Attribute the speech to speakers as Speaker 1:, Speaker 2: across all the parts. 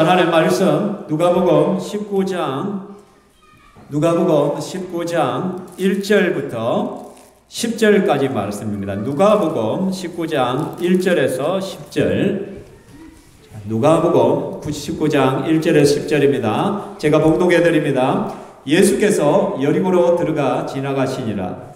Speaker 1: 하나님의 말씀 누가복음 19장 1절부터 10절까지 말씀입니다. 누가복음 19장 1절에서 10절. 누가복음 19장 1절에서 10절입니다. 제가 봉독해 드립니다. 예수께서 여리고로 들어가 지나가시니라.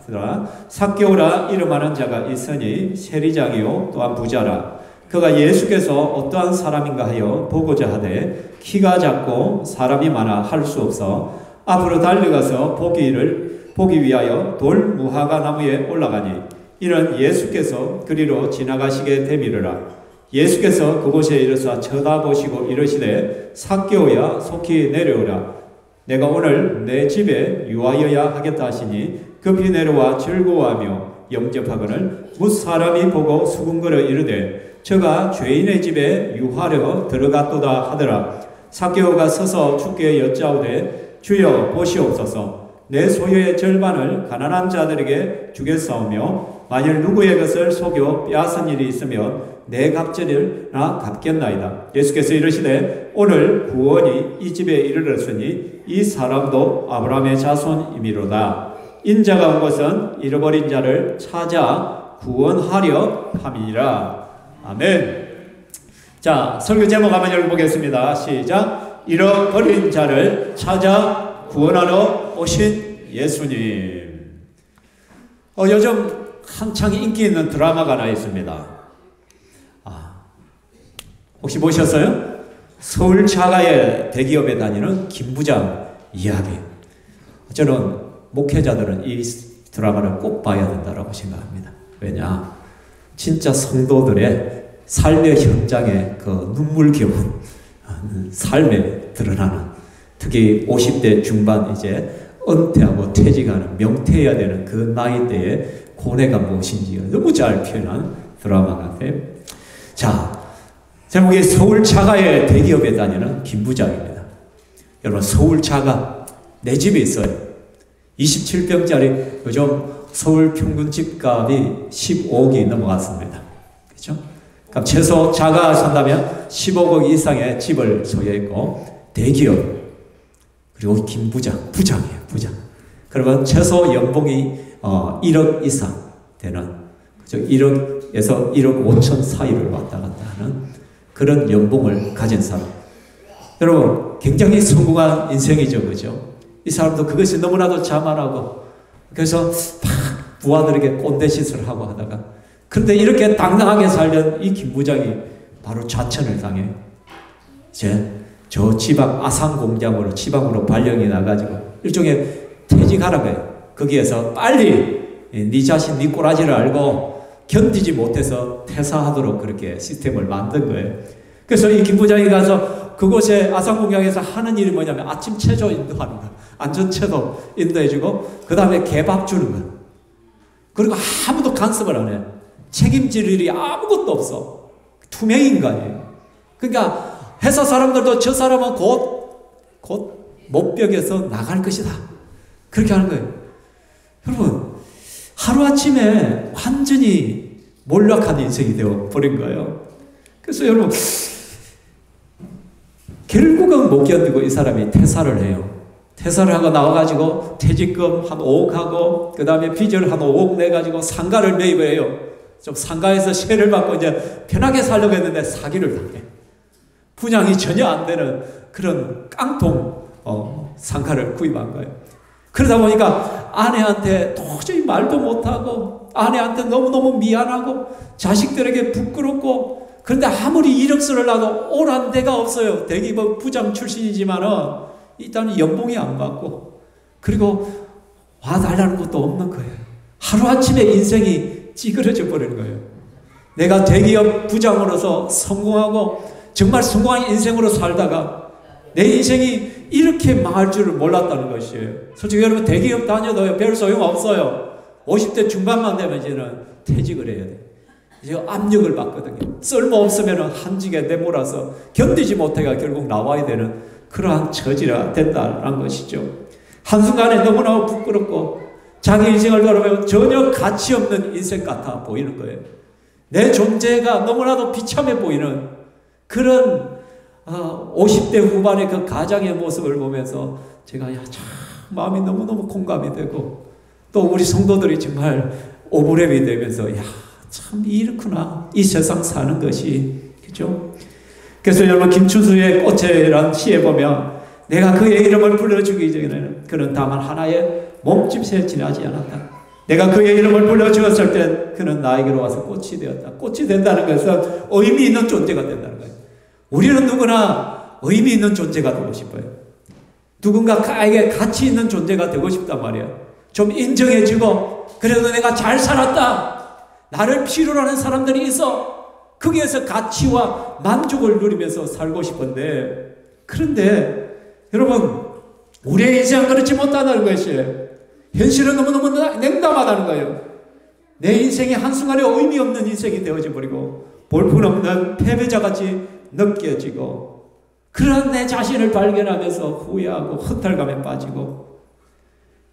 Speaker 1: 삭개오라 이름하는 자가 있으니 세리장이요 또한 부자라. 그가 예수께서 어떠한 사람인가 하여 보고자 하되 키가 작고 사람이 많아 할 수 없어 앞으로 달려가서 보기 위하여 돌 무화과 나무에 올라가니 이는 예수께서 그리로 지나가시게 되미르라. 예수께서 그곳에 이르사 쳐다보시고 이르시되 삭개오야 속히 내려오라. 내가 오늘 내 집에 유하여야 하겠다 하시니 급히 내려와 즐거워하며 영접하거늘 뭇 사람이 보고 수군거려 이르되 저가 죄인의 집에 유하려 들어갔도다 하더라. 삭개오가 서서 주께 여짜오되 주여 보시옵소서. 내 소유의 절반을 가난한 자들에게 주겠사오며 만일 누구의 것을 속여 빼앗은 일이 있으면 내 갑절이나 갚겠나이다. 예수께서 이르시되 오늘 구원이 이 집에 이르렀으니 이 사람도 아브라함의 자손이미로다. 인자가 온 것은 잃어버린 자를 찾아 구원하려 함이니라. 아멘. 자, 설교 제목 한번 읽어보겠습니다. 시작. 잃어버린 자를 찾아 구원하러 오신 예수님. 요즘 한창 인기 있는 드라마가 하나 있습니다. 혹시 보셨어요? 서울 자가의 대기업에 다니는 김부장 이야기. 저는 목회자들은 이 드라마를 꼭 봐야 된다고 생각합니다. 왜냐? 진짜 성도들의 삶의 현장에 그 눈물겨운 삶에 드러나는, 특히 50대 중반 이제 은퇴하고 퇴직하는, 명퇴해야 되는 그 나이대의 고뇌가 무엇인지 너무 잘 표현한 드라마 같아요. 자, 제목이 서울 자가의 대기업에 다니는 김부장입니다. 여러분, 서울 자가 내 집에 있어요. 27평짜리 요즘 서울 평균 집값이 15억이 넘어갔습니다. 그렇죠? 그럼 최소 자가 산다면 15억 이상의 집을 소유했고 대기업, 그리고 김부장, 부장이에요. 부장. 그러면 최소 연봉이 1억 이상 되는, 그죠? 1억에서 1억 5천 사이를 왔다 갔다 하는 그런 연봉을 가진 사람. 여러분, 굉장히 성공한 인생이죠. 그죠? 이 사람도 그것이 너무나도 자만하고, 그래서 막 부하들에게 꼰대짓을 하고 하다가, 그런데 이렇게 당당하게 살던 이 김부장이 바로 좌천을 당해요. 이제 저 지방 아산 공장으로, 지방으로 발령이 나가지고 일종의 퇴직하라고 해요. 거기에서 빨리 네 자신 네 꼬라지를 알고 견디지 못해서 퇴사하도록 그렇게 시스템을 만든 거예요. 그래서 이 김부장이 가서 그곳에 아산공장에서 하는 일이 뭐냐면 아침 체조 인도하는 거예요. 안전체도 인도해주고 그 다음에 개밥 주는 거예요. 그리고 아무도 간섭을 안 해요. 책임질 일이 아무것도 없어. 투명인간이에요. 그러니까 회사 사람들도 저 사람은 곧 못벽에서 나갈 것이다. 그렇게 하는 거예요. 여러분, 하루아침에 완전히 몰락한 인생이 되어버린 거예요. 그래서 여러분, 결국은 못 견디고 이 사람이 퇴사를 해요. 퇴사를 하고 나와가지고 퇴직금 한 5억 하고 그 다음에 빚을 한 5억 내가지고 상가를 매입을 해요. 좀 상가에서 세를 받고 이제 편하게 살려고 했는데 사기를 당해. 분양이 전혀 안 되는 그런 깡통 상가를 구입한 거예요. 그러다 보니까 아내한테 도저히 말도 못하고 아내한테 너무너무 미안하고 자식들에게 부끄럽고, 그런데 아무리 이력서를 놔도 오란 데가 없어요. 대기업 부장 출신이지만은 일단 연봉이 안 받고, 그리고 와달라는 것도 없는 거예요. 하루아침에 인생이 찌그러져 버리는 거예요. 내가 대기업 부장으로서 성공하고 정말 성공한 인생으로 살다가 내 인생이 이렇게 망할 줄을 몰랐다는 것이에요. 솔직히 여러분, 대기업 다녀도 별 소용 없어요. 50대 중반만 되면 이제는 퇴직을 해야 돼요. 이제 압력을 받거든요. 쓸모없으면 한직에 내몰아서 견디지 못해가 결국 나와야 되는 그러한 처지가 된다는 것이죠. 한순간에 너무나 부끄럽고 자기 인생을 돌아보면 전혀 가치 없는 인생 같아 보이는 거예요. 내 존재가 너무나도 비참해 보이는 그런 50대 후반의 그 가장의 모습을 보면서 제가 참 마음이 너무너무 공감이 되고, 또 우리 성도들이 정말 오브랩이 되면서 참 이렇구나, 이 세상 사는 것이. 그죠? 그래서 여러분, 김춘수의 꽃이라는 시에 보면 내가 그의 이름을 불러주기 전에는 그는 다만 하나의 몸집에 지나지 않았다. 내가 그의 이름을 불러주었을 때 그는 나에게로 와서 꽃이 되었다. 꽃이 된다는 것은 의미 있는 존재가 된다는 거예요. 우리는 누구나 의미 있는 존재가 되고 싶어요. 누군가에게 가치 있는 존재가 되고 싶단 말이에요. 좀 인정해주고, 그래도 내가 잘 살았다, 나를 필요로 하는 사람들이 있어, 거기에서 가치와 만족을 누리면서 살고 싶은데, 그런데 여러분, 우리의 인생은 그렇지 못하다는 것이에요. 현실은 너무너무 냉담하다는 거예요. 내 인생이 한순간에 의미 없는 인생이 되어져 버리고 볼품없는 패배자같이 느껴지고, 그런 내 자신을 발견하면서 후회하고 허탈감에 빠지고,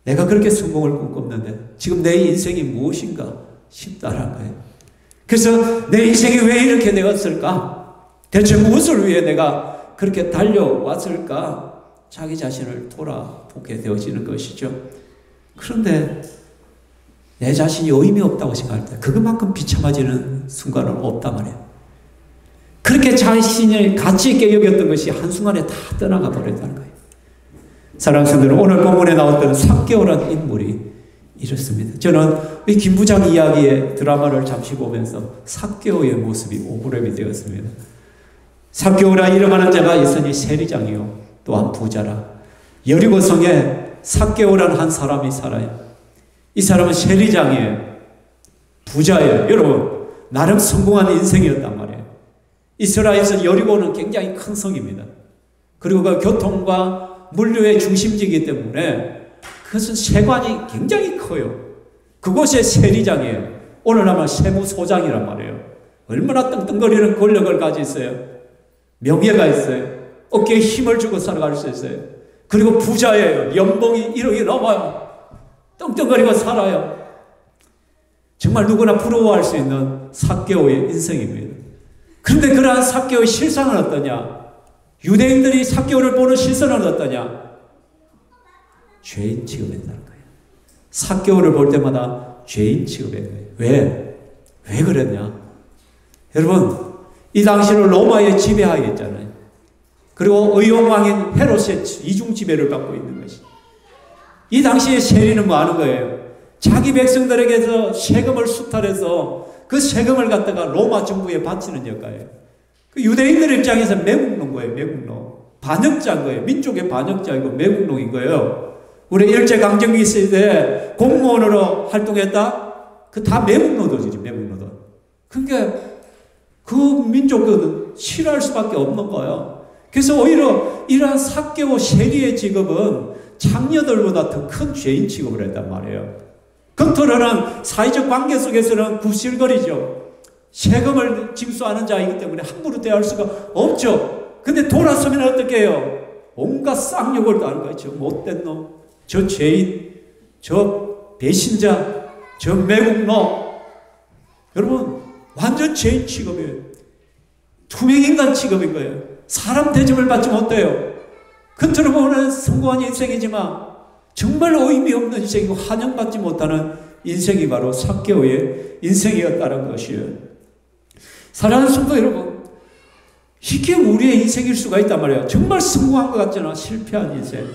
Speaker 1: 내가 그렇게 성공을 꿈꿨는데 지금 내 인생이 무엇인가 싶다라는 거예요. 그래서 내 인생이 왜 이렇게 되었을까? 대체 무엇을 위해 내가 그렇게 달려왔을까? 자기 자신을 돌아보게 되어지는 것이죠. 그런데 내 자신이 의미 없다고 생각할 때 그것만큼 비참해지는 순간은 없단 말이에요. 그렇게 자신을 가치 있게 여겼던 것이 한순간에 다 떠나가 버렸다는 거예요. 사랑하는 성도들, 오늘 본문에 나왔던 삭개오라는 인물이 이렇습니다. 저는 이 김 부장 이야기의 드라마를 잠시 보면서 삭개오의 모습이 오브랩이 되었습니다. 삭개오라 이름하는 자가 있으니 세리장이요 또한 부자라. 여리고성에 삭개오라는 한 사람이 살아요. 이 사람은 세리장이에요. 부자예요. 여러분, 나름 성공한 인생이었단 말이에요. 이스라엘에서 여리고는 굉장히 큰 성입니다. 그리고 그 교통과 물류의 중심지이기 때문에 그것은 세관이 굉장히 커요. 그곳의 세리장이에요. 오늘 아마 세무소장이란 말이에요. 얼마나 떵떵거리는 권력을 가지고 있어요. 명예가 있어요. 어깨에 힘을 주고 살아갈 수 있어요. 그리고 부자예요. 연봉이 1억이 넘어요. 떵떵거리고 살아요. 정말 누구나 부러워할 수 있는 삭개오의 인생입니다. 그런데 그러한 삭개오의 실상은 어떠냐? 유대인들이 삭개오를 보는 시선은 어떠냐? 죄인 취급했다는 거예요. 삭개오를 볼 때마다 죄인 취급했어요. 왜? 왜 그랬냐? 여러분, 이 당시는 로마의 지배하에 있잖아요. 그리고 의용왕인 헤롯의 이중 지배를 받고 있는 것이. 이 당시에 세리는 뭐 하는 거예요? 자기 백성들에게서 세금을 수탈해서 그 세금을 갖다가 로마 정부에 바치는 역할이에요. 그 유대인들 입장에서 매국노인 거예요. 매국노. 반역자인 거예요. 민족의 반역자이고 매국노인 거예요. 우리 일제강점기 시대에 공무원으로 활동했다? 그 다 매국노도지, 매국노도. 그러니까 그 민족은 싫어할 수밖에 없는 거예요. 그래서 오히려 이러한 삭개오 세리의 직업은 장녀들보다 더 큰 죄인 취급을 했단 말이에요. 겉으로는 사회적 관계 속에서는 구실거리죠. 세금을 징수하는 자이기 때문에 함부로 대할 수가 없죠. 근데 돌아서면 어떻게 해요? 온갖 쌍욕을 당하는 거예요. 저 못된 놈, 저 죄인, 저 배신자, 저 매국노. 여러분, 완전 죄인 취급이에요. 투명인간 취급인 거예요. 사람 대접을 받지 못해요. 겉으로 보면 성공한 인생이지만 정말 의미 없는 인생이고 환영받지 못하는 인생이 바로 삭개오의 인생이었다는 것이에요. 사랑하는 성도 여러분, 이게 우리의 인생일 수가 있단 말이에요. 정말 성공한 것 같잖아. 실패한 인생,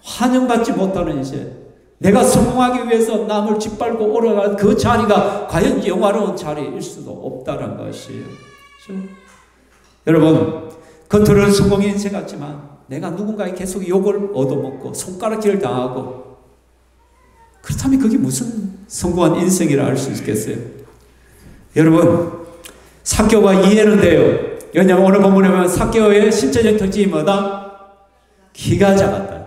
Speaker 1: 환영받지 못하는 인생. 내가 성공하기 위해서 남을 짓밟고 오르는 그 자리가 과연 영화로운 자리일 수도 없다는 것이에요. 그렇죠? 여러분, 겉으로는 성공의 인생 같지만 내가 누군가에 계속 욕을 얻어먹고 손가락질을 당하고, 그렇다면 그게 무슨 성공한 인생이라 할 수 있겠어요? 여러분, 삭개오가 이해는 돼요. 왜냐하면 오늘 본문에 보면 삭개오의 신체적 특징이 뭐다? 키가 작았다.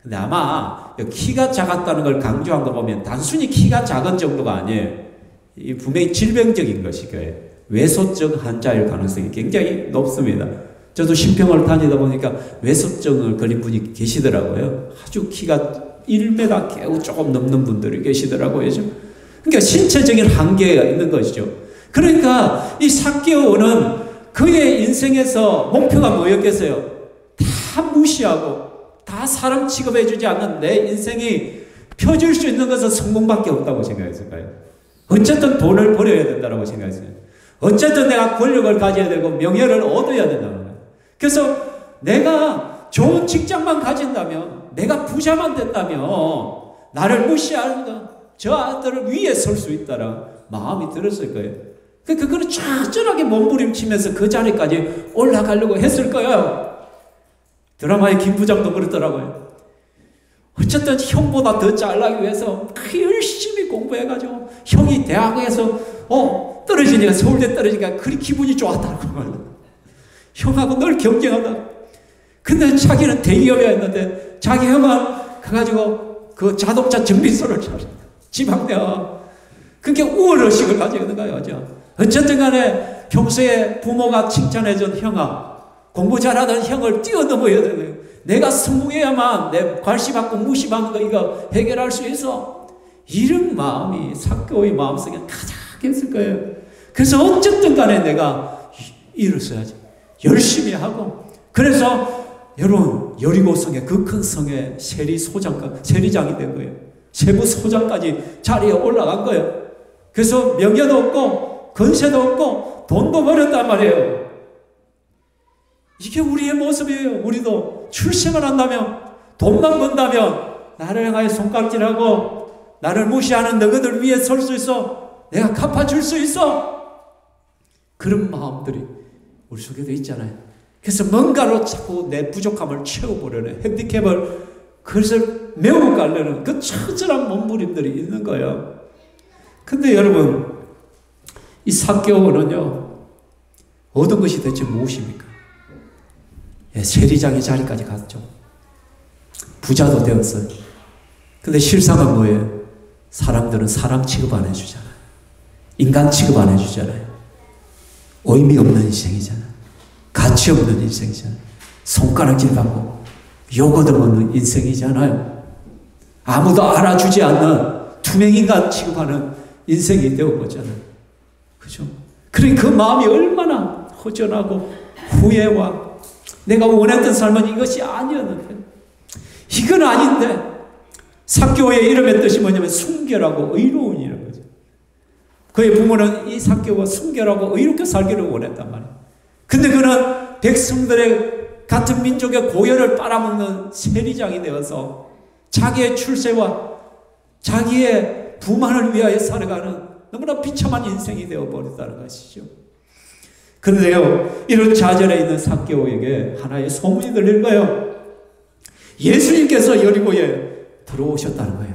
Speaker 1: 근데 아마 키가 작았다는 걸 강조한 거 보면 단순히 키가 작은 정도가 아니에요. 이 분명히 질병적인 것일 거예요. 외소증 환자일 가능성이 굉장히 높습니다. 저도 신병을 다니다 보니까 외소증을 걸린 분이 계시더라고요. 아주 키가 1m 겨우 조금 넘는 분들이 계시더라고요. 그러니까 신체적인 한계가 있는 것이죠. 그러니까 이 삭개오는 그의 인생에서 목표가 뭐였겠어요? 다 무시하고 다 사람 취급해주지 않는 내 인생이 펴줄 수 있는 것은 성공밖에 없다고 생각했을까요? 어쨌든 돈을 벌어야 된다고 생각했어요. 어쨌든 내가 권력을 가져야 되고 명예를 얻어야 된다는 거예요. 그래서 내가 좋은 직장만 가진다면, 내가 부자만 된다면 나를 무시하는 저 아들을 위에 설 수 있다라 마음이 들었을 거예요. 그거를 철저하게 몸부림치면서 그 자리까지 올라가려고 했을 거예요. 드라마의 김 부장도 그렇더라고요. 어쨌든 형보다 더 잘나기 위해서 열심히 공부해가지고 형이 대학에서 떨어지니까, 서울대 떨어지니까 그리 기분이 좋았다고. 형하고 늘 경쟁하다. 근데 자기는 대기업에 했는데 자기 형은 가가지고 그 자동차 정비소를 차려. 지방대학. 그게 우월의식을 가지고 있는 거예요. 어쨌든 간에 평소에 부모가 칭찬해준 형아, 공부 잘하던 형을 뛰어넘어야 되는, 내가 성공해야만 내 괄시받고 무시받는 거 이거 해결할 수 있어. 이런 마음이 삭개오의 마음속에 가장 했을 거예요. 그래서 어쨌든 간에 내가 일어서야지. 열심히 하고. 그래서 여러분, 여리고성의 그 큰 성의 세리장이 된 거예요. 세부소장까지 자리에 올라간 거예요. 그래서 명예도 없고 건세도 없고 돈도 벌었단 말이에요. 이게 우리의 모습이에요. 우리도 출세만 한다면, 돈만 번다면 나를 향하여 손가락질하고 나를 무시하는 너희들 위에 설 수 있어. 내가 갚아줄 수 있어. 그런 마음들이 우리 속에도 있잖아요. 그래서 뭔가로 자꾸 내 부족함을 채워보려는, 핸디캡을 그것을 메워가려는 그 처절한 몸부림들이 있는 거예요. 근데 여러분, 이 삭개오는요, 얻은 것이 대체 무엇입니까? 세리장의 자리까지 갔죠. 부자도 되었어요. 근데 실상은 뭐예요? 사람들은 사람 취급 안 해주잖아요. 인간 취급 안 해주잖아요. 의미 없는 인생이잖아요. 가치 없는 인생이잖아요. 손가락질 받고 욕 얻어먹는 인생이잖아요. 아무도 알아주지 않는 투명인간 취급하는 인생이 되어버렸잖아요. 그죠? 그러니까 그 마음이 얼마나 허전하고 후회와 내가 원했던 삶은 이것이 아니었는데, 이건 아닌데. 삭개오의 이름의 뜻이 뭐냐면 순결하고 의로운이라는 거죠. 그의 부모는 이 삭개오가 순결하고 의롭게 살기를 원했단 말이에요. 근데 그는 백성들의 같은 민족의 고열을 빨아먹는 세리장이 되어서 자기의 출세와 자기의 부만을 위하여 살아가는 너무나 비참한 인생이 되어버렸다는 것이죠. 그런데요, 이런 좌절에 있는 삭개오에게 하나의 소문이 들릴 거예요. 예수님께서 여리고에 들어오셨다는 거예요.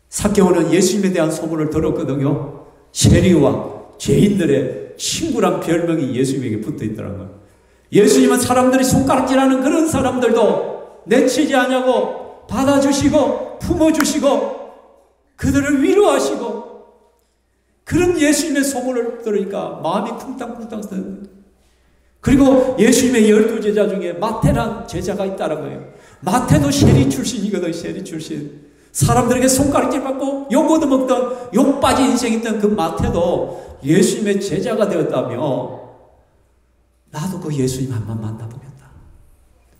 Speaker 1: 삭개오는 예수님에 대한 소문을 들었거든요. 세리와 죄인들의 친구란 별명이 예수님에게 붙어 있더라는 거예요. 예수님은 사람들이 손가락질하는 그런 사람들도 내치지 않냐고 받아주시고 품어주시고 그들을 위로하시고, 그런 예수님의 소문을 들으니까 마음이 쿵땅쿵땅 쓰는. 그리고 예수님의 12제자 중에 마태란 제자가 있다는 거예요. 마태도 세리 출신이거든. 세리 출신. 사람들에게 손가락질 받고 욕 얻어먹던, 욕 빠진 인생이었던 그 마태도 예수님의 제자가 되었다며, 나도 그 예수님 한번 만나보겠다.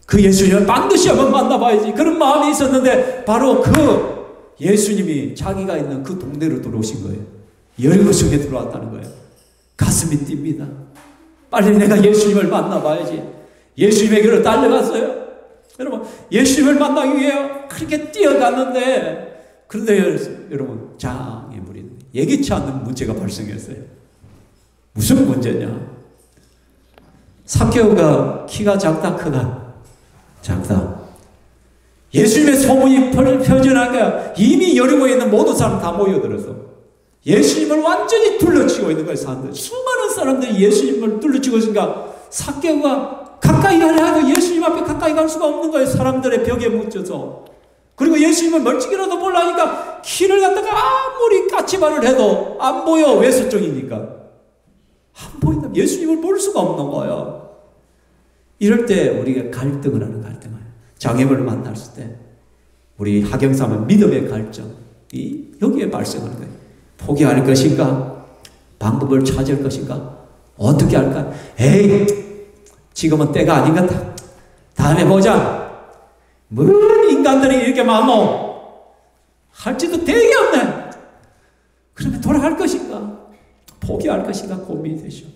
Speaker 1: 그 예수님을 반드시 한번 만나봐야지. 그런 마음이 있었는데 바로 그 예수님이 자기가 있는 그 동네로 들어오신 거예요. 여리고 속에 들어왔다는 거예요. 가슴이 뜁니다. 빨리 내가 예수님을 만나봐야지. 예수님에게로 달려갔어요. 여러분, 예수님을 만나기 위해 그렇게 뛰어갔는데, 그런데 여러분, 장애물이 예기치 않는 문제가 발생했어요. 무슨 문제냐? 삭개오가 키가 작다, 크다? 작다. 예수님의 소문이 퍼져나가 이미 여리고에 있는 모든 사람 다 모여들어서 예수님을 완전히 둘러치고 있는 거예요. 사람들. 수많은 사람들이 예수님을 둘러치고 있으니까 삭개오가 가까이 가려고 예수님 앞에 가까이 갈 수가 없는 거예요. 사람들의 벽에 묻혀서. 그리고 예수님을 멀찍이라도 보려니까 키를 갖다가 아무리 까치발을 해도 안 보여. 외소증이니까. 안 보인다. 예수님을 볼 수가 없는 거예요. 이럴 때 우리가 갈등을 하는 갈등을. 장애물을 만났을 때 우리 하경삼은 믿음의 갈증이 여기에 발생하는 거예요. 포기할 것인가? 방법을 찾을 것인가? 어떻게 할까? 에이, 지금은 때가 아닌 것 같다. 다음에 보자. 뭐 인간들이 이렇게 많노? 할지도 되게 없네. 그러면 돌아갈 것인가? 포기할 것인가? 고민이 되죠.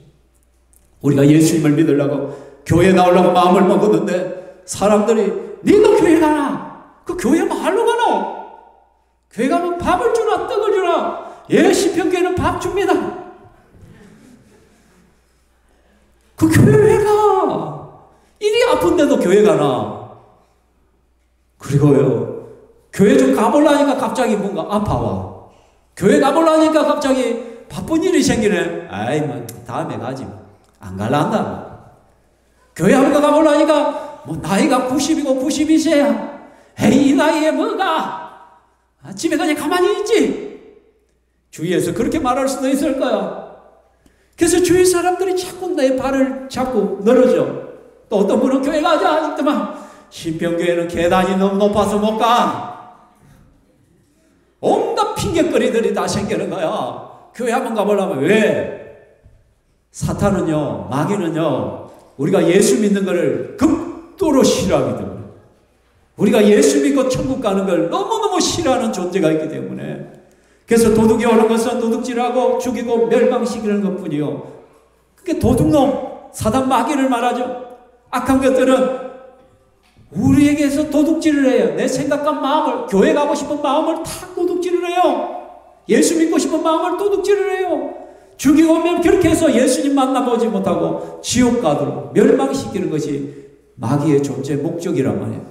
Speaker 1: 우리가 예수님을 믿으려고 교회 나오려고 마음을 먹었는데 사람들이 니도 교회 가라. 그 교회 말로 가노? 교회 가면 밥을 주나 떡을 주나? 예, 시편교회는 밥 줍니다. 그 교회 왜 가? 일이 아픈데도 교회 가나? 그리고요, 교회 좀 가보려니까 갑자기 뭔가 아파와. 교회 가보려니까 갑자기 바쁜 일이 생기네. 아이, 뭐, 다음에 가지. 안 갈라 한다. 교회 한번 가보려니까 뭐 나이가 90이고 92세야. 에이, 이 나이에 뭐가? 집에 그냥 가만히 있지. 주위에서 그렇게 말할 수도 있을 거야. 그래서 주위 사람들이 자꾸 내 발을 잡고 늘어져. 또 어떤 분은 교회 가자 하지만 신평교회는 계단이 너무 높아서 못 가. 온갖 핑계거리들이 다 생기는 거야. 교회 한번 가보려면 왜? 사탄은요, 마귀는요, 우리가 예수 믿는 것을 극도로 싫어하기 때문에, 우리가 예수 믿고 천국 가는 걸 너무너무 싫어하는 존재가 있기 때문에, 그래서 도둑이 오는 것은 도둑질하고 죽이고 멸망시키는 것뿐이요. 그게 도둑놈, 사단 마귀를 말하죠. 악한 것들은 우리에게서 도둑질을 해요. 내 생각과 마음을, 교회 가고 싶은 마음을 다 도둑질을 해요. 예수 믿고 싶은 마음을 도둑질을 해요. 죽이고 오면 그렇게 해서 예수님 만나보지 못하고 지옥 가도록 멸망시키는 것이 마귀의 존재 목적이란 말이에요.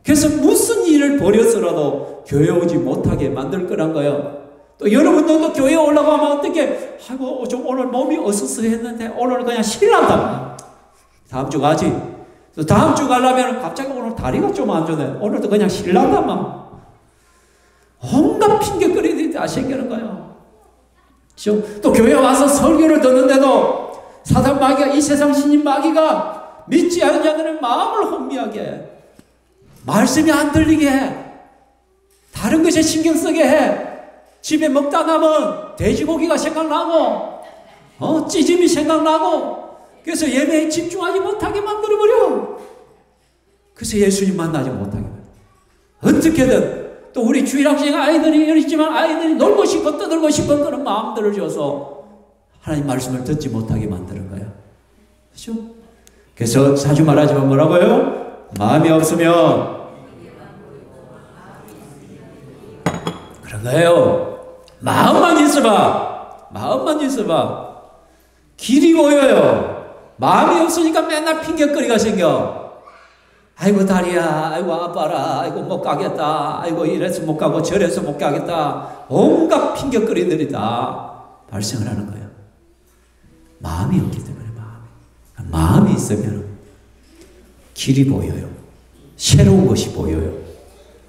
Speaker 1: 그래서 무슨 일을 벌여서라도 교회 오지 못하게 만들 거란 거예요. 또 여러분들도 교회에 올라가면 어떻게, 아이고 좀 오늘 몸이 어스스했는데 오늘 그냥 신난다. 다음 주 가지. 또 다음 주 가려면 갑자기 오늘 다리가 좀 안 좋네. 오늘도 그냥 신난다. 온갖 핑계거리들이 다 생기는 거예요. 또 교회 와서 설교를 듣는데도 사단 마귀가, 이 세상 신인 마귀가 믿지 않은 자들의 마음을 혼미하게 해. 말씀이 안 들리게 해. 다른 것에 신경 쓰게 해. 집에 먹다 남은 돼지고기가 생각나고, 찌짐이 생각나고, 그래서 예배에 집중하지 못하게 만들어버려. 그래서 예수님 만나지 못하게 만들어. 어떻게든 또 우리 주일학생 아이들이 있지만 아이들이 놀고 싶고 떠들고 싶은 그런 마음들을 줘서 하나님 말씀을 듣지 못하게 만드는 거야. 그렇죠? 그래서 자주 말하지만 뭐라고요? 마음이 없으면 그런 거예요. 마음만 있어봐. 마음만 있어봐. 길이 보여요. 마음이 없으니까 맨날 핑계거리가 생겨. 아이고 다리야, 아이고 아파라, 아이고 못 가겠다, 아이고 이래서 못 가고 저래서 못 가겠다. 온갖 핑계거리들이 다 발생을 하는 거예요. 마음이 없기 때문에. 마음이 있으면 길이 보여요. 새로운 것이 보여요.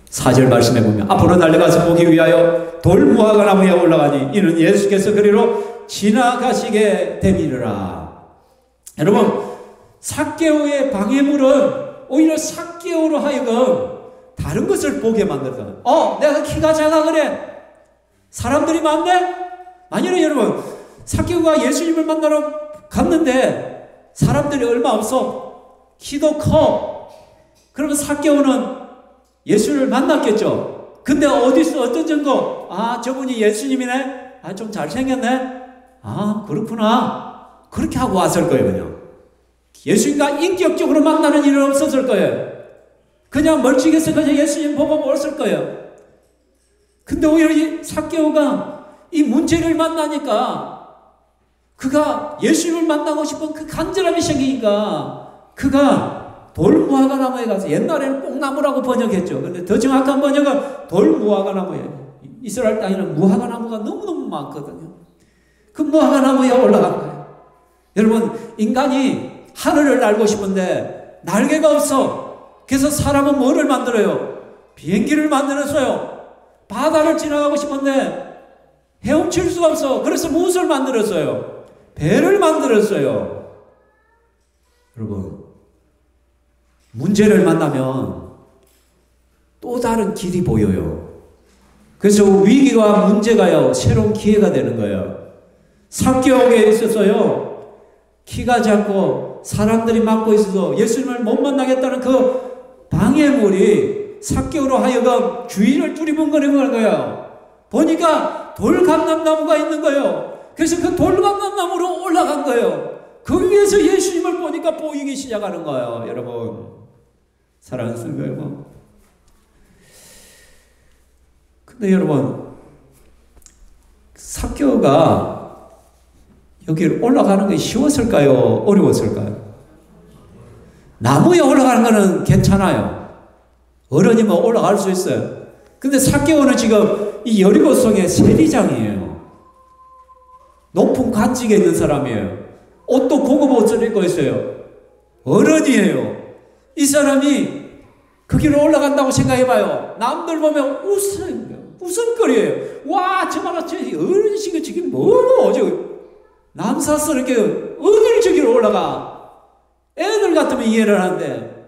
Speaker 1: 4절 말씀해 보면 앞으로 달려가서 보기 위하여 돌무화과 나무에 올라가니 이는 예수께서 그리로 지나가시게 됨이니라. 여러분, 삭개오의 방해물은 오히려 삭개오로 하여금 다른 것을 보게 만들어요. 내가 키가 작아 그래. 사람들이 많네. 만약에 여러분, 삭개오가 예수님을 만나러 갔는데 사람들이 얼마 없어. 키도 커. 그러면 삭개오는 예수를 만났겠죠. 근데 어디서 어떤 증거? 저분이 예수님이네. 좀 잘생겼네. 그렇구나. 그렇게 하고 왔을 거예요. 그냥 예수님과 인격적으로 만나는 일은 없었을 거예요. 그냥 멀찍이서 그냥 예수님 보고 왔을 거예요. 근데 오히려 이 삭개오가 이 문제를 만나니까 그가 예수님을 만나고 싶은 그 간절함이 생기니까 그가 돌무화과 나무에 가서, 옛날에는 뽕나무라고 번역했죠. 근데 더 정확한 번역은 돌무화과 나무예요. 이스라엘 땅에는 무화과 나무가 너무너무 많거든요. 그 무화과 나무에 올라간 거예요. 여러분, 인간이 하늘을 날고 싶은데 날개가 없어. 그래서 사람은 뭐를 만들어요? 비행기를 만들었어요. 바다를 지나가고 싶은데 헤엄칠 수가 없어. 그래서 무엇을 만들었어요? 배를 만들었어요. 여러분, 문제를 만나면 또 다른 길이 보여요. 그래서 위기와 문제가요, 새로운 기회가 되는 거예요. 삭개오에 있어서요, 키가 작고 사람들이 막고 있어도 예수님을 못 만나겠다는 그 방해물이 삭개오로 하여금 주위를 두리번거리는 거예요. 보니까 돌감람나무가 있는 거예요. 그래서 그 돌감람나무로 올라간 거예요. 그 위에서 예수님을 보니까 보이기 시작하는 거예요. 여러분, 사랑스러운 거예요. 근데 여러분, 삭개오가 여기 올라가는 게 쉬웠을까요? 어려웠을까요? 나무에 올라가는 거는 괜찮아요. 어른이면 올라갈 수 있어요. 근데 삭개오는 지금 이 여리고성의 세리장이에요. 높은 관직에 있는 사람이에요. 옷도 고급 옷을 입고 있어요. 어른이에요. 이 사람이 그 길을 올라간다고 생각해봐요. 남들 보면 웃음거리예요. 와, 저만한 어른이신가 지금 뭐고 남사스럽게 어딜 저기로 올라가. 애들 같으면 이해를 하는데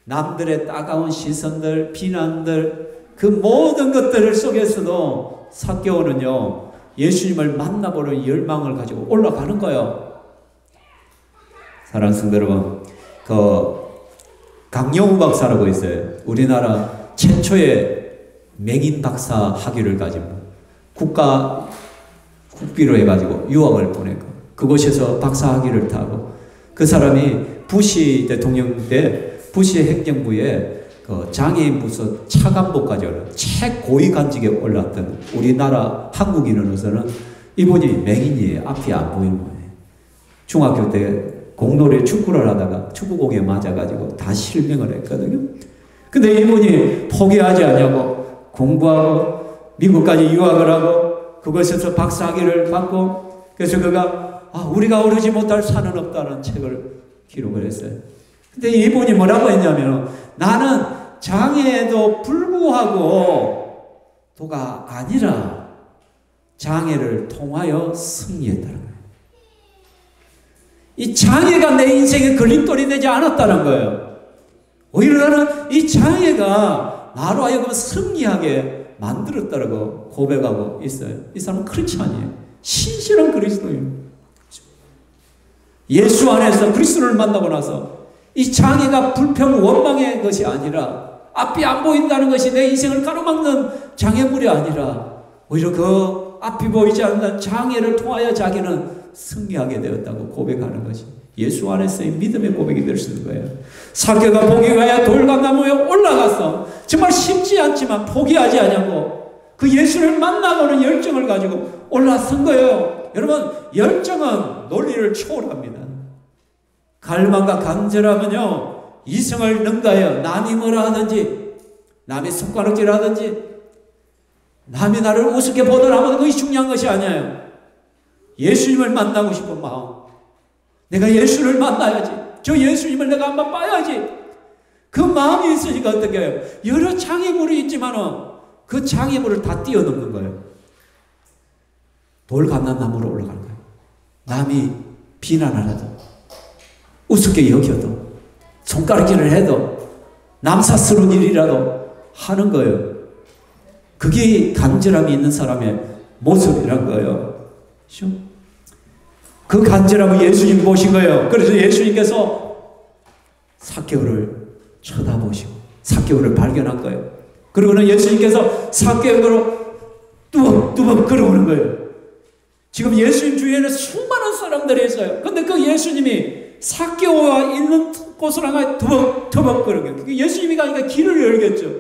Speaker 1: 남들의 따가운 시선들, 비난들, 그 모든 것들 속에서도 삭개오는요, 예수님을 만나보는 열망을 가지고 올라가는 거예요. 사랑하는 성도 여러분, 강영우 박사라고 있어요. 우리나라 최초의 맹인 박사 학위를 가지고 국비로 해가지고 유학을 보내고 그곳에서 박사 학위를 타고, 그 사람이 부시 대통령 때 부시 행정부에 그 장애인 부서 차관보까지 올라 최고위 관직에 올랐던 우리나라 한국인으로서는 이분이 맹인이에요. 앞이 안 보이는 거예요. 중학교 때 공놀이 축구를 하다가 축구공에 맞아가지고 다 실명을 했거든요. 근데 이분이 포기하지 않냐고 공부하고 미국까지 유학을 하고 그것에서 박사학위를 받고, 그래서 그가 우리가 오르지 못할 산은 없다는 책을 기록을 했어요. 근데 이분이 뭐라고 했냐면, 나는 장애에도 불구하고 도가 아니라 장애를 통하여 승리했다는 거예요. 이 장애가 내 인생에 걸림돌이 되지 않았다는 거예요. 오히려 나는 이 장애가 나로 하여금 승리하게 만들었다고 고백하고 있어요. 이 사람은 크리스찬이에요. 신실한 그리스도예요. 예수 안에서 그리스도를 만나고 나서 이 장애가 불평 원망의 것이 아니라, 앞이 안 보인다는 것이 내 인생을 가로막는 장애물이 아니라, 오히려 그 앞이 보이지 않는 장애를 통하여 자기는 승리하게 되었다고 고백하는 것이 예수 안에서의 믿음의 고백이 될 수 있는 거예요. 삭개오가 포기하여 돌감나무에 올라가서 정말 쉽지 않지만 포기하지 않냐고 그 예수를 만나보는 열정을 가지고 올라선 거예요. 여러분, 열정은 논리를 초월합니다. 갈망과 간절함은요, 이성을 능가해요. 남이 뭐라 하든지, 남이 손가락질 하든지, 남이 나를 우습게 보더라도 그것이 중요한 것이 아니에요. 예수님을 만나고 싶은 마음, 내가 예수를 만나야지, 저 예수님을 내가 한번 봐야지, 그 마음이 있으니까 어떻게 해요? 여러 장애물이 있지만은 그 장애물을 다 뛰어넘는 거예요. 돌감람나무로 올라가는 거예요. 남이 비난하라도, 우습게 여겨도, 손가락질을 해도, 남사스러운 일이라도 하는 거예요. 그게 간절함이 있는 사람의 모습이란 거예요. 그 간절함을 예수님 보신 거예요. 그래서 예수님께서 삭개오를 쳐다보시고 삭개오를 발견한 거예요. 그리고는 예수님께서 삭개오로 뚜벅뚜벅 걸어오는 거예요. 지금 예수님 주위에는 수많은 사람들이 있어요. 근데 그 예수님이 삭개오가 있는 곳을 향해 터벅터벅 걸어요. 예수님이 가니까 길을 열겠죠.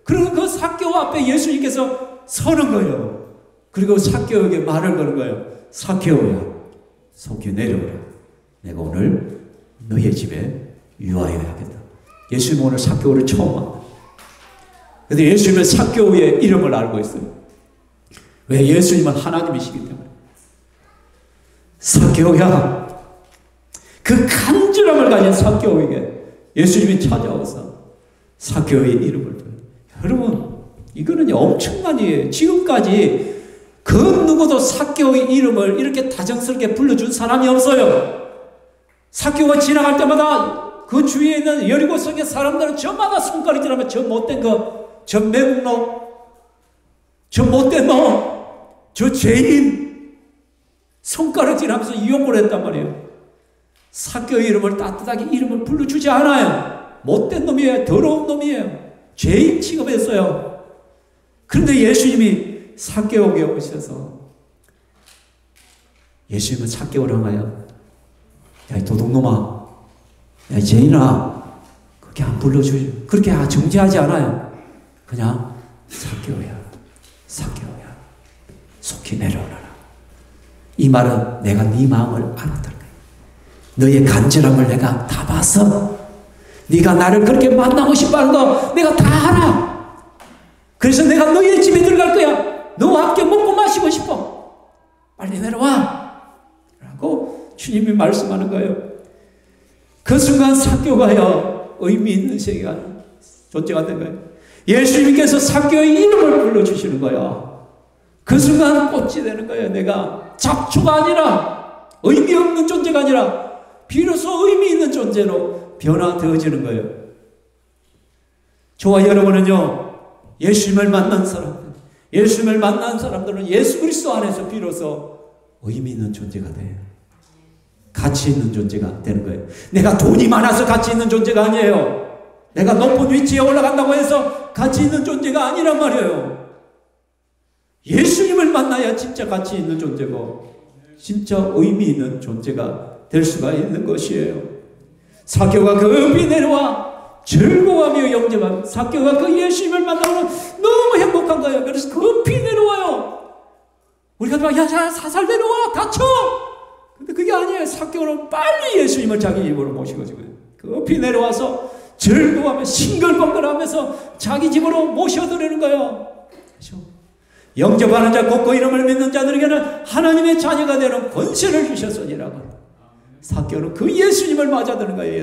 Speaker 1: 그리고 그 삭개오 앞에 예수님께서 서는 거예요. 그리고 삭개오에게 말을 거는 거예요. 삭개오야, 속히 내려오라. 내가 오늘 너의 집에 유하여야겠다. 예수님 오늘 삭개오를 처음 만나. 그런데 예수님은 삭개오의 이름을 알고 있어요. 왜? 예수님은 하나님이시기 때문에. 삭개오야, 그 간절함을 가진 삭개오에게 예수님이 찾아와서 삭개오의 이름을 불러요. 여러분, 이거는 엄청난 일이에요. 지금까지 그 누구도 삭개오의 이름을 이렇게 다정스럽게 불러준 사람이 없어요. 삭개오가 지나갈 때마다 그 주위에 있는 여리고성의 사람들은 저마다 손가락질하면 저 못된 거, 저 매국노, 저 못된 놈, 저 죄인 손가락질하면서 이용을 했단 말이에요. 삭개오의 이름을 따뜻하게 이름을 불러주지 않아요. 못된 놈이에요. 더러운 놈이에요. 죄인 취급했어요. 그런데 예수님이 삭개오에게 오셔서 예수님은 삭개오를 향하여 야, 이 도둑놈아, 야, 이 죄인아, 그렇게 안 불러주죠. 그렇게 정죄하지 않아요. 그냥 삭개오야, 삭개오야, 속히 내려오너라. 이 말은 내가 네 마음을 알았다는 거예요. 너의 간절함을 내가 다 봤어. 네가 나를 그렇게 만나고 싶어하는 거 내가 다 알아. 그래서 내가 너의 집에 들어갈 거야. 너와 함께 먹고 마시고 싶어. 빨리 내려와 라고 주님이 말씀하는 거예요. 그 순간 삭개오가요 의미 있는 존재가 된 거예요. 예수님께서 삭개오의 이름을 불러주시는 거예요. 그 순간 꽃이 되는 거예요. 내가 잡초가 아니라, 의미 없는 존재가 아니라 비로소 의미 있는 존재로 변화되어지는 거예요. 저와 여러분은요, 예수님을 만난 사람들은 예수 그리스도 안에서 비로소 의미 있는 존재가 돼요. 가치 있는 존재가 되는 거예요. 내가 돈이 많아서 가치 있는 존재가 아니에요. 내가 높은 위치에 올라간다고 해서 가치 있는 존재가 아니란 말이에요. 예수님을 만나야 진짜 가치 있는 존재고 진짜 의미 있는 존재가 될 수가 있는 것이에요. 삭개오가 급히 내려와 즐거워하며 영접하며 삭개오가 그 예수님을 만나면 너무 행복한 거예요. 그래서 급히 내려와요. 우리가 막 야, 사살 내려와, 다쳐. 근데 그게 아니에요. 삭개오는 빨리 예수님을 자기 집으로 모시고 지금 급히 내려와서 즐거워하며 싱글벙글하면서 자기 집으로 모셔드리는 거예요. 그렇죠? 영접하는 자 곧고 이름을 믿는 자들에게는 하나님의 자녀가 되는 권세를 주셨으니라고. 삭개오는 그 예수님을 맞아드는 거예요.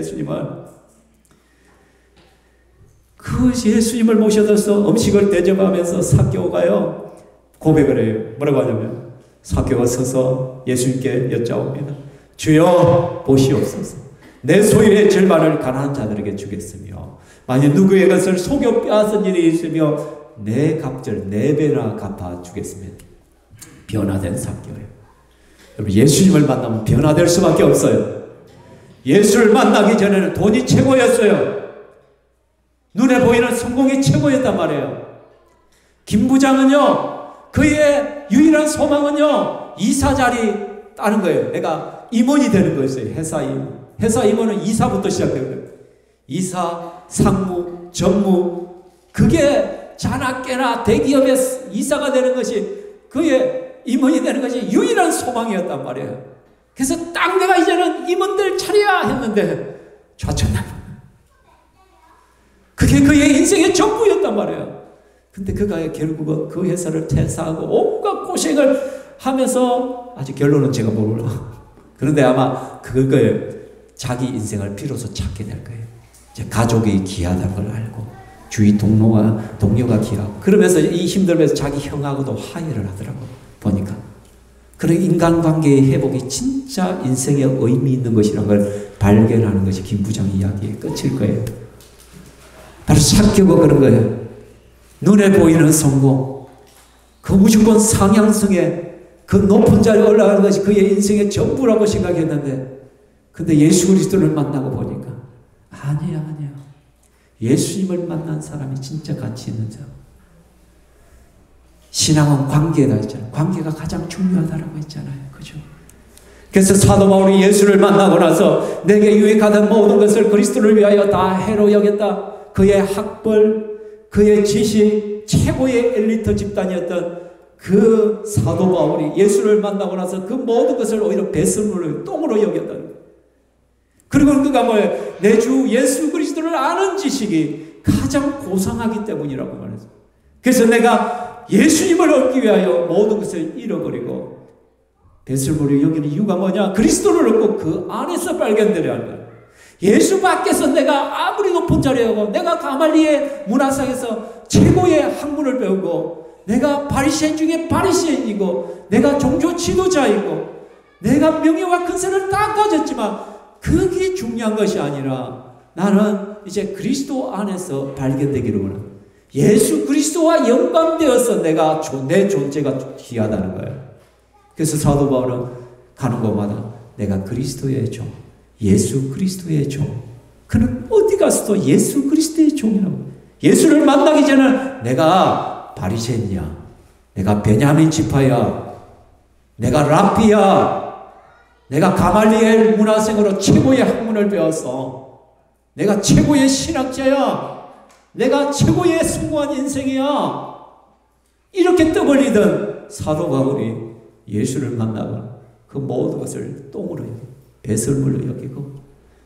Speaker 1: 예수님을 모셔서 음식을 대접하면서 삭개오가요 고백을 해요. 뭐라고 하냐면 삭개오가 서서 예수님께 여짜옵니다. 주여 보시옵소서. 내 소유의 절반을 가난한 자들에게 주겠으며 만약 누구의 것을 속여 빼앗은 일이 있으며 내 값을 4배나 갚아주겠습니다. 변화된 삭개오예요. 여러분, 예수님을 만나면 변화될 수밖에 없어요. 예수를 만나기 전에는 돈이 최고였어요. 눈에 보이는 성공이 최고였단 말이에요. 김 부장은요, 그의 유일한 소망은요, 이사 자리 따는 거예요. 내가 임원이 되는 거였어요. 회사 임원은 이사부터 시작돼요. 이사, 상무, 전무, 그게 자나깨나 대기업의 이사가 되는 것이, 그의 임원이 되는 것이 유일한 소망이었단 말이에요. 그래서 딱 내가 이제는 임원들 차려야 했는데 좌천당. 그게 그의 인생의 전부였단 말이에요. 근데 그가 결국은 그 회사를 퇴사하고 온갖 고생을 하면서, 아직 결론은 제가 모르나. 그런데 아마 그거예요. 자기 인생을 비로소 찾게 될 거예요. 이제 가족이 귀하다는 걸 알고, 주위 동료가 귀하고, 그러면서 이 힘들면서 자기 형하고도 화해를 하더라고, 보니까. 그런 인간관계의 회복이 진짜 인생에 의미 있는 것이라는 걸 발견하는 것이 김 부장 이야기의 끝일 거예요. 바로 삭개오가 그런 거예요. 눈에 보이는 성공, 그 무조건 상향성에 그 높은 자리에 올라가는 것이 그의 인생의 전부라고 생각했는데, 근데 예수 그리스도를 만나고 보니까 아니야. 예수님을 만난 사람이 진짜 가치 있는 자. 신앙은 관계다 했잖아요. 관계가 가장 중요하다라고 했잖아요. 그죠? 그래서 사도 바울이 예수를 만나고 나서 내게 유익하던 모든 것을 그리스도를 위하여 다 해로 여겼다. 그의 학벌, 그의 지식, 최고의 엘리트 집단이었던 그 사도 바울이 예수를 만나고 나서 그 모든 것을 오히려 배설물로, 똥으로 여겼다. 그리고 그가 뭐예요? 내 주 예수 그리스도를 아는 지식이 가장 고상하기 때문이라고 말했어요. 그래서 내가 예수님을 얻기 위하여 모든 것을 잃어버리고 배설물을 여기는 이유가 뭐냐? 그리스도를 얻고 그 안에서 발견되려 하는 거예요. 예수 밖에서 내가 아무리 높은 자리에 오고, 내가 가말리의 문화상에서 최고의 학문을 배우고, 내가 바리새인 중에 바리새인이고, 내가 종교 지도자이고, 내가 명예와 근세를 다 가졌지만 그게 중요한 것이 아니라 나는 이제 그리스도 안에서 발견되기를 원합니다. 예수 그리스도와 연관되어서 내 존재가 귀하다는 거예요. 그래서 사도 바울은 가는 곳마다 내가 그리스도의 종, 예수 그리스도의 종. 그는 어디 가서도 예수 그리스도의 종이라고. 예수를 만나기 전에 내가 바리새인이야, 내가 베냐민 지파야, 내가 랍비야, 내가 가말리엘 문화생으로 최고의 학문을 배웠어, 내가 최고의 신학자야, 내가 최고의 숭고한 인생이야, 이렇게 떠벌리던 사도 바울이 예수를 만나고 그 모든 것을 똥으로 여기고 배설물로 여기고,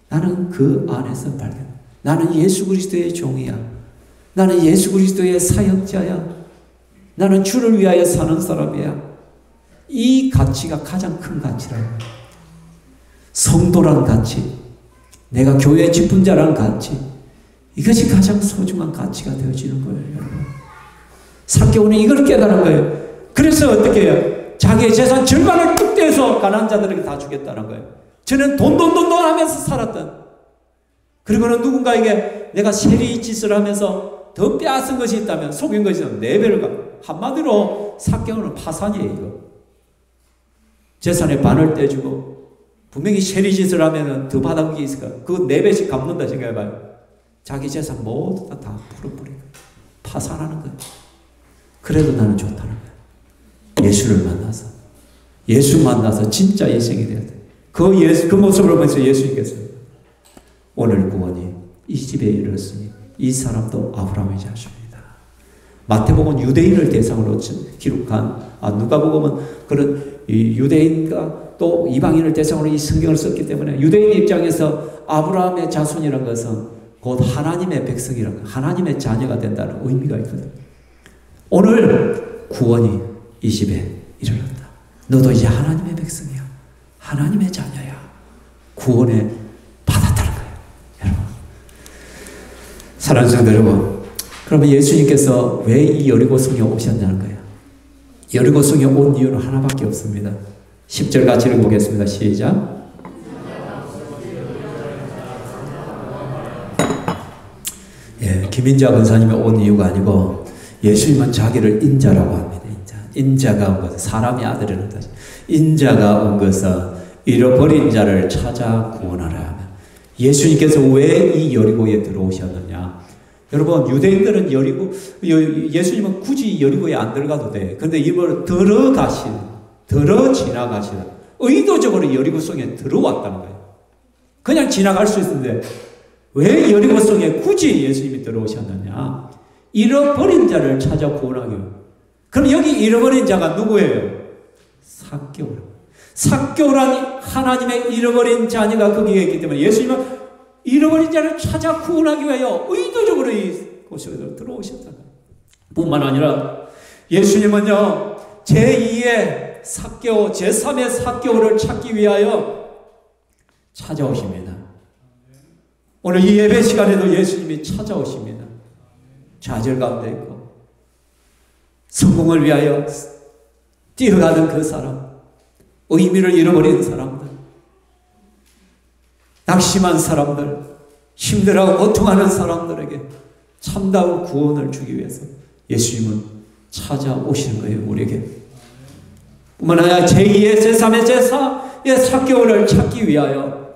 Speaker 1: 나는 그 안에서 발견. 나는 예수 그리스도의 종이야. 나는 예수 그리스도의 사역자야. 나는 주를 위하여 사는 사람이야. 이 가치가 가장 큰 가치라고. 성도란 가치, 내가 교회 직분자란 가치, 이것이 가장 소중한 가치가 되어지는 거예요, 여러분. 삭개오는 이걸 깨달은 거예요. 그래서 어떻게 해요? 자기의 재산 절반을 뚝 떼서 가난한 자들에게 다 주겠다는 거예요. 저는 돈 하면서 살았던, 그리고는 누군가에게 내가 세리 짓을 하면서 더 빼앗은 것이 있다면, 속인 것이 있다면 4배를 가. 한마디로 삭개오는 파산이에요, 이거. 재산의 반을 떼주고, 분명히 세리 짓을 하면 더 받은 게 있을까? 그 4배씩 갚는다 생각해봐요. 자기 재산 모두 다 풀어버리고 파산하는 거예요. 그래도 나는 좋다는 거예요. 예수를 만나서, 예수 만나서 진짜 예생이 되어야 돼. 그 모습을 보면서 예수님께서 오늘 구원이 이 집에 이르렀으니 이 사람도 아브라함의 자손이다. 마태복음은 유대인을 대상으로 기록한, 누가복음은 그런 유대인과 또 이방인을 대상으로 이 성경을 썼기 때문에 유대인 입장에서 아브라함의 자손이라는 것은 곧 하나님의 백성이라는, 하나님의 자녀가 된다는 의미가 있거든. 오늘 구원이 이 집에 이르렀다. 너도 이제 하나님의 백성이야. 하나님의 자녀야. 구원에 받았다는 거예요, 여러분. 사랑하는 성도 여러분, 그러면 예수님께서 왜 이 여리고성에 오셨냐는 거예요. 여리고성에 온 이유는 하나밖에 없습니다. 10절 같이 읽어보겠습니다. 시작. 김인자 권사님이 온 이유가 아니고 예수님은 자기를 인자라고 합니다. 인자가 온 것은 사람의 아들이라는 뜻. 인자가 온 것은 잃어버린 자를 찾아 구원하라 하면, 예수님께서 왜 이 여리고에 들어오셨느냐? 여러분, 유대인들은 예수님은 굳이 여리고에 안 들어가도 돼. 근데 이번에 들어 지나가시다. 의도적으로 여리고성에 들어왔다는 거예요. 그냥 지나갈 수 있는데 왜 여리고성에 굳이 예수님이 들어오셨느냐? 잃어버린 자를 찾아 구원하기 위해. 그럼 여기 잃어버린 자가 누구예요? 삭개오라. 삭개오란 하나님의 잃어버린 자녀가 거기에 있기 때문에 예수님은 잃어버린 자를 찾아 구원하기 위하여 의도적으로 이곳에 들어오셨다. 뿐만 아니라 예수님은요, 제2의 삭개오, 제3의 삭개오를 찾기 위하여 찾아오십니다. 오늘 이 예배 시간에도 예수님이 찾아오십니다. 좌절 가운데 있고 성공을 위하여 뛰어가는 그 사람, 의미를 잃어버린 사람들, 낙심한 사람들, 힘들어하고 고통하는 사람들에게 참다운 구원을 주기 위해서 예수님은 찾아오시는 거예요, 우리에게. 뿐만 아니라 제2의, 제3의, 제4의 삭개오를 찾기 위하여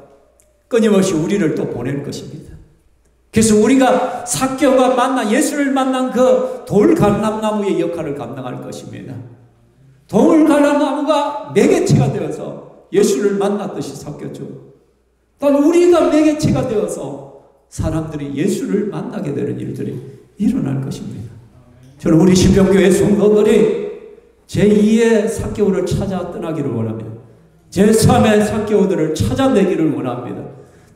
Speaker 1: 끊임없이 우리를 또 보낼 것입니다. 그래서 우리가 삭개오가 예수를 만난 그 돌감람나무의 역할을 감당할 것입니다. 돌감람나무가 매개체가 되어서 예수를 만났듯이 삭개오죠. 단 우리가 매개체가 되어서 사람들이 예수를 만나게 되는 일들이 일어날 것입니다. 저는 우리 신병교회 성도들이 제2의 삭개오를 찾아 떠나기를 원합니다. 제3의 삭개오들을 찾아내기를 원합니다.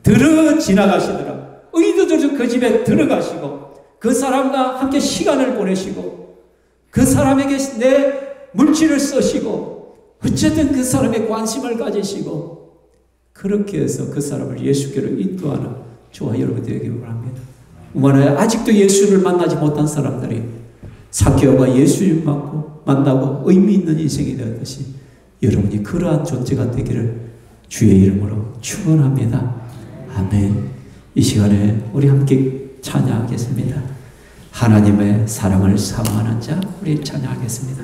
Speaker 1: 들어 지나가시더라. 의도적으로 그 집에 들어가시고 그 사람과 함께 시간을 보내시고 그 사람에게 내 물질을 쓰시고 어쨌든 그 사람의 관심을 가지시고 그렇게 해서 그 사람을 예수께로 인도하는 저와 여러분들이 되기를 바랍니다. 아직도 예수를 만나지 못한 사람들이 삭개오가 예수를 만나고 의미 있는 인생이 되었듯이 여러분이 그러한 존재가 되기를 주의 이름으로 축원합니다. 아멘. 이 시간에 우리 함께 찬양하겠습니다. 하나님의 사랑을 사모하는 자, 우리 찬양하겠습니다.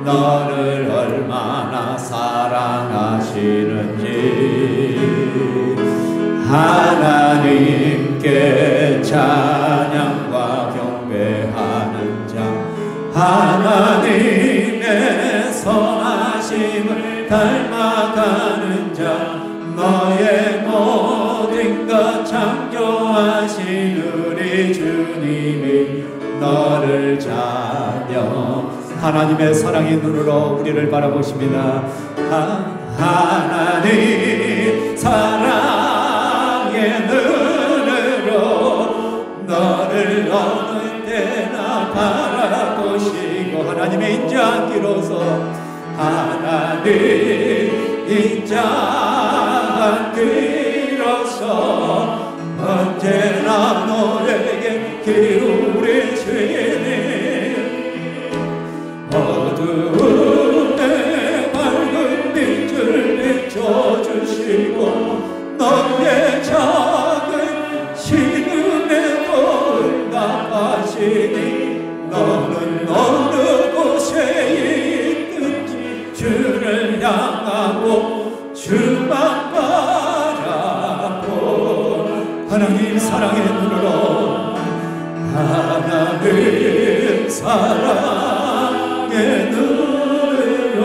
Speaker 1: 너를 얼마나 사랑하시는지 하나님께 찬양과 경배하는 자 하나님의 선하심을 닮아가는 자 너의 모든 것 창조하신 우리 주님이 너를 자녀 하나님의 사랑의 눈으로 우리를 바라보십니다. 하나님 사랑의 눈으로 너를 어느 때나 바라보시고 하나님의 인자하기로서 하나님 인자하기로서 언제나 너에게 기울이시니 어두움에 밝은 빛을 비춰주시고 너의 작은 신음에도 응답하시니 너는 어느 곳에 있든지 주를 향하고 주만 바라보 하나님 사랑의 눈으로 하나님 사랑의 눈으로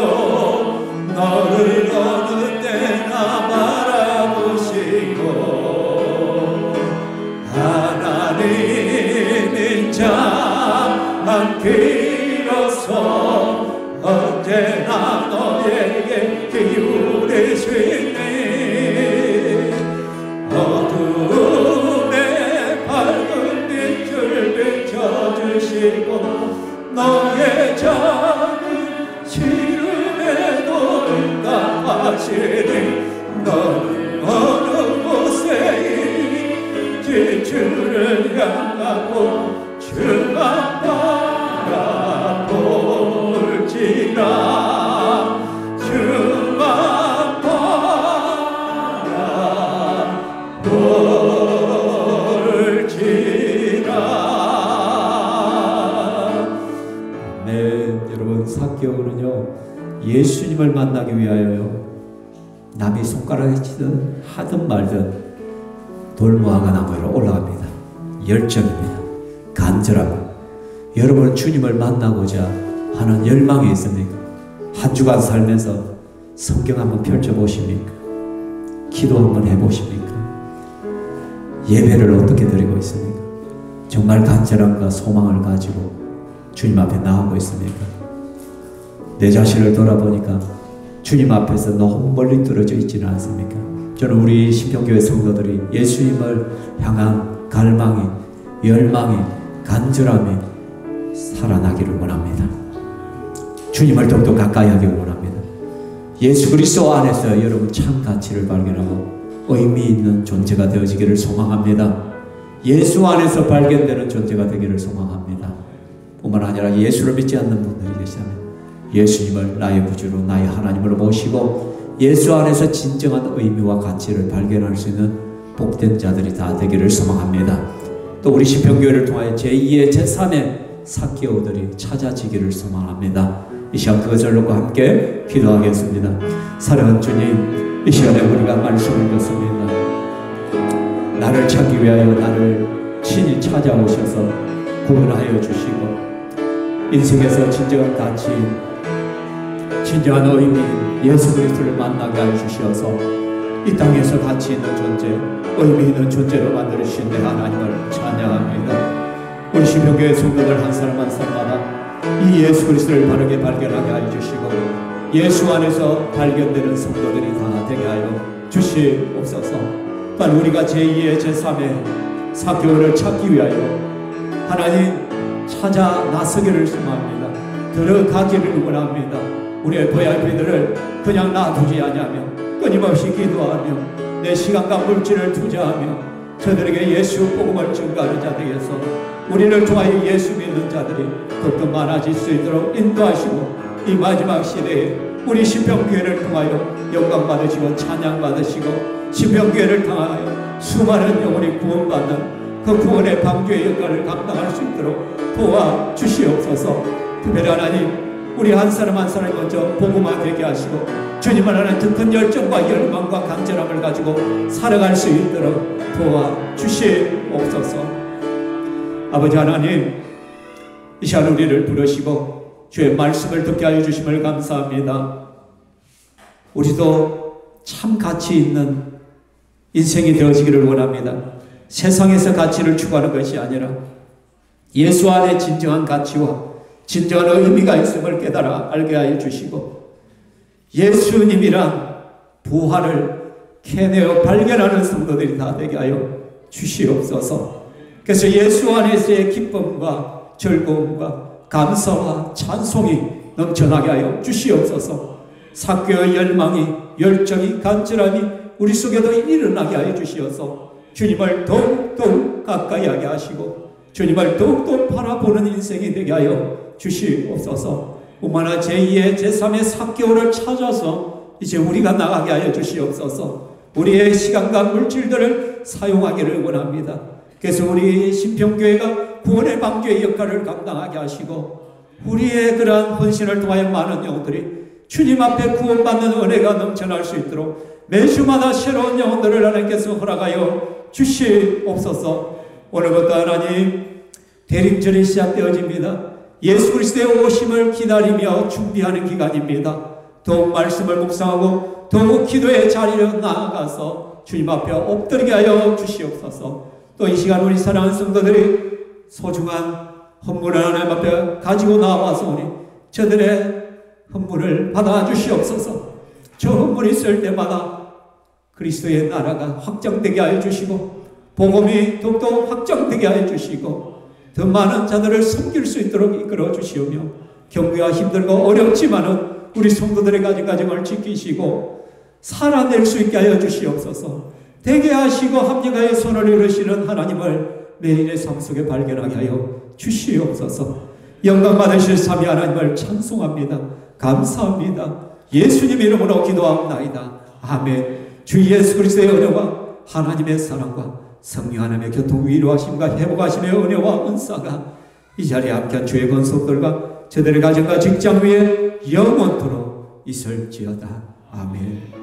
Speaker 1: 너를 어느 때나 바라보시고 하나님 인자한 비로소 언제나 너에게 기울이시니 어둠에 밝은 빛을 비춰주시고 너의 작은 시름에도 응답하시니 너는 어느 곳에 있는지 주를 향하고 주만 바라볼지라 주만 바라볼지라. 네, 여러분 삭개오는요 예수님을 만나기 위하여요 남이 손가락에 치든 하든 말든 돌무화과 나무 위로 올라갑니다. 열정입니다. 간절합니다. 여러분 주님을 만나고자 하는 열망이 있습니까? 한 주간 살면서 성경 한번 펼쳐보십니까? 기도 한번 해보십니까? 예배를 어떻게 드리고 있습니까? 정말 간절함과 소망을 가지고 주님 앞에 나오고 있습니까? 내 자신을 돌아보니까 주님 앞에서 너무 멀리 떨어져 있지는 않습니까? 저는 우리 신평교회 성도들이 예수님을 향한 갈망이, 열망이, 간절함이 살아나기를 원합니다. 주님을 더욱더 가까이 하기를 원합니다. 예수 그리스도 안에서 여러분 참 가치를 발견하고 의미 있는 존재가 되어지기를 소망합니다. 예수 안에서 발견되는 존재가 되기를 소망합니다. 뿐만 아니라 예수를 믿지 않는 분들이 계시다면 예수님을 나의 구주로 나의 하나님으로 모시고 예수 안에서 진정한 의미와 가치를 발견할 수 있는 복된 자들이 다 되기를 소망합니다. 또 우리 신평교회를 통하여 제2의 제3의 삭개오들이 찾아지기를 소망합니다. 이 시간 그것을 놓고 함께 기도하겠습니다. 사랑하는 주님, 이 시간에 우리가 말씀을 듣습니다. 나를 찾기 위하여 나를 친히 찾아오셔서 구원하여 주시고 인생에서 진정한 가치, 진정한 의미, 예수 그리스도를 만나게 하여 주셔서 이 땅에서 가치 있는 존재, 의미 있는 존재로 만들어주신 내 하나님을 찬양합니다. 우리 신평교회 성도들 한 사람 한 사람마다 이 예수 그리스도를 바르게 발견하게 하여 주시고 예수 안에서 발견되는 성도들이 다 되게 하여 주시옵소서. 또한 우리가 제2의 제3의 삭개오를 찾기 위하여 하나님 찾아 나서기를 소망합니다. 들어가기를 원합니다. 우리의 VIP들을 그냥 놔두지 않으며 끊임없이 기도하며 내 시간과 물질을 투자하며 저들에게 예수 복음을 증거하는 자들에게서 우리를 통하여 예수 믿는 자들이 더욱더 많아질 수 있도록 인도하시고 이 마지막 시대에 우리 신평교회를 통하여 영광 받으시고 찬양 받으시고 신평교회를 통하여 수많은 영혼이 구원받는 그 구원의 방주의 역할을 감당할 수 있도록 도와주시옵소서. 특별히 하나님 우리 한 사람 한 사람이 먼저 복음화 되게 하시고 주님을 하는 더 큰 열정과 열망과 간절함을 가지고 살아갈 수 있도록 도와주시옵소서. 아버지 하나님, 이 시간 우리를 부르시고 주의 말씀을 듣게 하여 주심을 감사합니다. 우리도 참 가치 있는 인생이 되어지기를 원합니다. 세상에서 가치를 추구하는 것이 아니라 예수 안에 진정한 가치와 진정한 의미가 있음을 깨달아 알게 하여 주시고 예수님이란 부활을 캐내어 발견하는 성도들이 다 되게 하여 주시옵소서. 그래서 예수 안에서의 기쁨과 즐거움과 감사와 찬송이 넘쳐나게 하여 주시옵소서. 사교의 열망이, 열정이, 간절함이 우리 속에도 일어나게 하여 주시어서 주님을 더욱더 가까이 하게 하시고 주님을 더욱더 바라보는 인생이 되게 하여 주시옵소서. 오마나 제2의 제3의 사교를 찾아서 이제 우리가 나가게 하여 주시옵소서. 우리의 시간과 물질들을 사용하기를 원합니다. 그래서 우리 신평교회가 구원의 방주의 역할을 감당하게 하시고 우리의 그러한 헌신을 통하여 많은 영혼들이 주님 앞에 구원받는 은혜가 넘쳐날 수 있도록 매주마다 새로운 영혼들을 하나님께서 허락하여 주시옵소서. 오늘부터 하나님 대림절이 시작되어집니다. 예수 그리스도의 오심을 기다리며 준비하는 기간입니다. 더욱 말씀을 묵상하고 더욱 기도의 자리로 나아가서 주님 앞에 엎드리게 하여 주시옵소서. 또 이 시간 우리 사랑하는 성도들이 소중한 헌물을 하나님 앞에 가지고 나와서 우리 저들의 헌물을 받아 주시옵소서. 저 헌물이 있을 때마다 그리스도의 나라가 확장되게 하여 주시고 복음이 더욱더 확장되게 하여 주시고 더 많은 자들을 섬길 수 있도록 이끌어 주시오며 경계가 힘들고 어렵지만은 우리 성도들의 가정을 지키시고 살아낼 수 있게 하여 주시옵소서. 되게 하시고 합력하여 손을 이루시는 하나님을 매일의 삶 속에 발견하게 하여 주시옵소서. 영광 받으실 삼위 하나님을 찬송합니다. 감사합니다. 예수님 이름으로 기도하옵나이다. 아멘. 주 예수 그리스도의 은혜와 하나님의 사랑과 성령 하나님의 교통 위로하심과 회복하심의 은혜와 은사가 이 자리에 함께한 주의 권속들과 저들의 가정과 직장 위에 영원토록 있을지어다. 아멘.